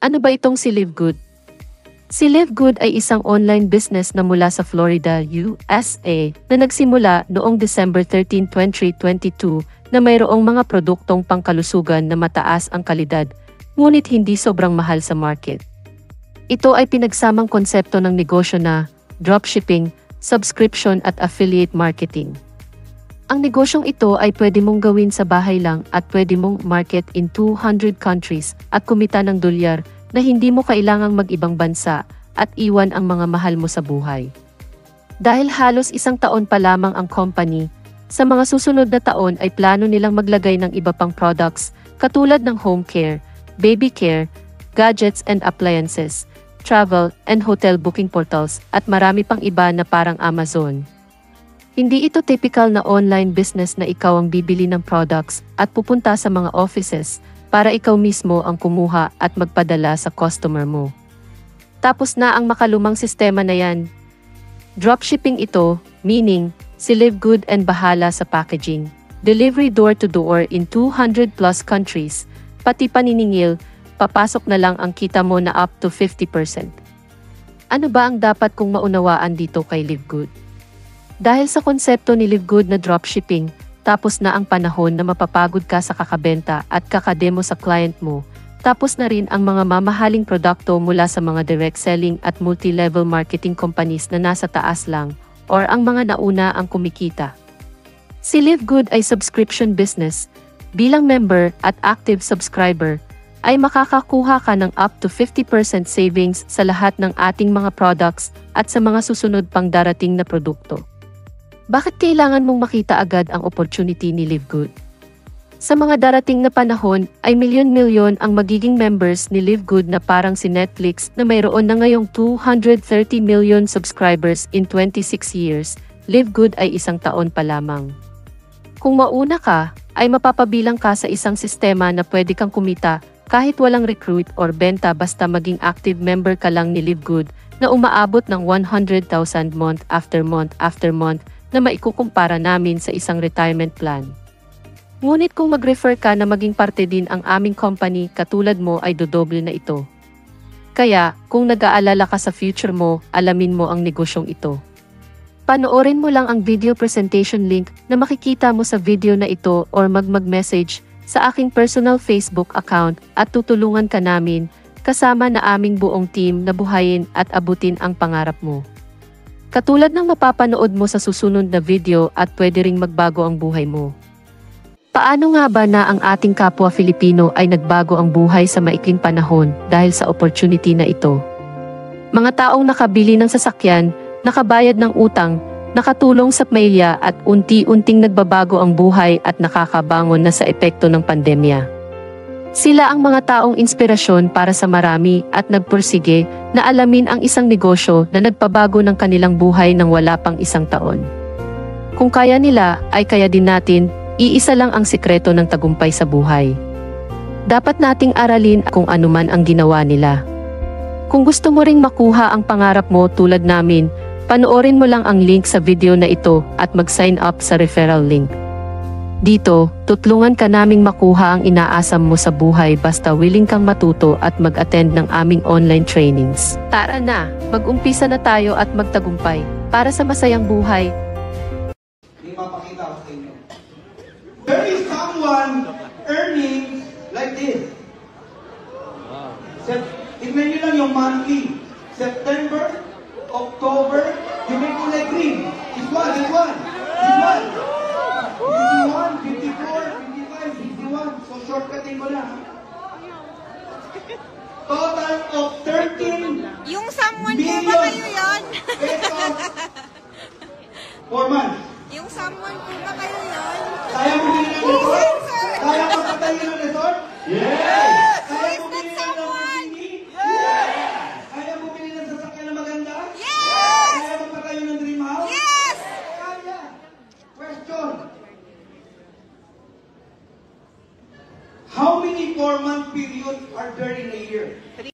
Ano ba itong si Livegood? Si Livegood ay isang online business na mula sa Florida, USA, na nagsimula noong December 13, 2022 na mayroong mga produktong pangkalusugan na mataas ang kalidad, ngunit hindi sobrang mahal sa market. Ito ay pinagsamang konsepto ng negosyo na dropshipping, subscription at affiliate marketing. Ang negosyong ito ay pwede mong gawin sa bahay lang at pwede mong market in 200 countries at kumita ng dolyar na hindi mo kailangang mag-ibang bansa at iwan ang mga mahal mo sa buhay. Dahil halos 1 taon pa lamang ang company, sa mga susunod na taon ay plano nilang maglagay ng iba pang products katulad ng home care, baby care, gadgets and appliances, travel and hotel booking portals at marami pang iba na parang Amazon. Hindi ito typical na online business na ikaw ang bibili ng products at pupunta sa mga offices para ikaw mismo ang kumuha at magpadala sa customer mo. Tapos na ang makalumang sistema na yan. Dropshipping ito, meaning, si Livegood and bahala sa packaging, delivery door-to-door in 200 plus countries, pati paniningil, papasok na lang ang kita mo na up to 50%. Ano ba ang dapat kong maunawaan dito kay Livegood? Dahil sa konsepto ni Livegood na dropshipping, tapos na ang panahon na mapapagod ka sa kakabenta at kakademo sa client mo, tapos na rin ang mga mamahaling produkto mula sa mga direct selling at multi-level marketing companies na nasa taas lang, or ang mga nauna ang kumikita. Si Livegood ay subscription business. Bilang member at active subscriber, ay makakakuha ka ng up to 50% savings sa lahat ng ating mga products at sa mga susunod pang darating na produkto. Bakit kailangan mong makita agad ang opportunity ni Livegood? Sa mga darating na panahon ay milyon-milyon ang magiging members ni Livegood na parang si Netflix na mayroon na ngayong 230 million subscribers in 26 years, Livegood ay 1 taon pa lamang. Kung mauna ka, ay mapapabilang ka sa isang sistema na pwede kang kumita kahit walang recruit or benta basta maging active member ka lang ni Livegood na umaabot ng 100,000 month after month na maikukumpara namin sa isang retirement plan. Ngunit kung mag-refer ka na maging parte din ang aming company katulad mo ay dodoble na ito. Kaya, kung nag-aalala ka sa future mo, alamin mo ang negosyong ito. Panoorin mo lang ang video presentation link na makikita mo sa video na ito or mag-message sa aking personal Facebook account at tutulungan ka namin kasama na aming buong team na buhayin at abutin ang pangarap mo. Katulad ng mapapanood mo sa susunod na video at pwede ring magbago ang buhay mo. Paano nga ba na ang ating kapwa Filipino ay nagbago ang buhay sa maikling panahon dahil sa opportunity na ito? Mga taong nakabili ng sasakyan, nakabayad ng utang, nakatulong sa pamilya at unti-unting nagbabago ang buhay at nakakabangon na sa epekto ng pandemya. Sila ang mga taong inspirasyon para sa marami at nagpursige na alamin ang isang negosyo na nagpabago ng kanilang buhay nang wala pang 1 taon. Kung kaya nila, ay kaya din natin, iisa lang ang sikreto ng tagumpay sa buhay. Dapat nating aralin kung anuman ang ginawa nila. Kung gusto mo ring makuha ang pangarap mo tulad namin, panoorin mo lang ang link sa video na ito at mag-sign up sa referral link. Dito, tutulungan ka naming makuha ang inaasam mo sa buhay basta willing kang matuto at mag-attend ng aming online trainings. Tara na, mag-umpisa na tayo at magtagumpay para sa masayang buhay. Hindi mapakita ko sa inyo. There is someone earning like this. Tignan nyo lang yung monthly. September, October, yung may kulay green. This one. 51, 54, 55, 61. So shortcutin mo lang. Total of 13 Yung someone po million ba kayo yun? pesos 4 months. Yung someone po ba kayo yun? Kaya mo bilhin ng resort? Kaya mo patayin ng resort? Yes! Kaya mo bilhin ng Lamborghini? Yes! Kaya mo bilhin ng sasakyan na maganda? Yes! Kaya mo patayin ng dream house? Yes! Kaya! Question. How many 4-month periods are there in a year? 3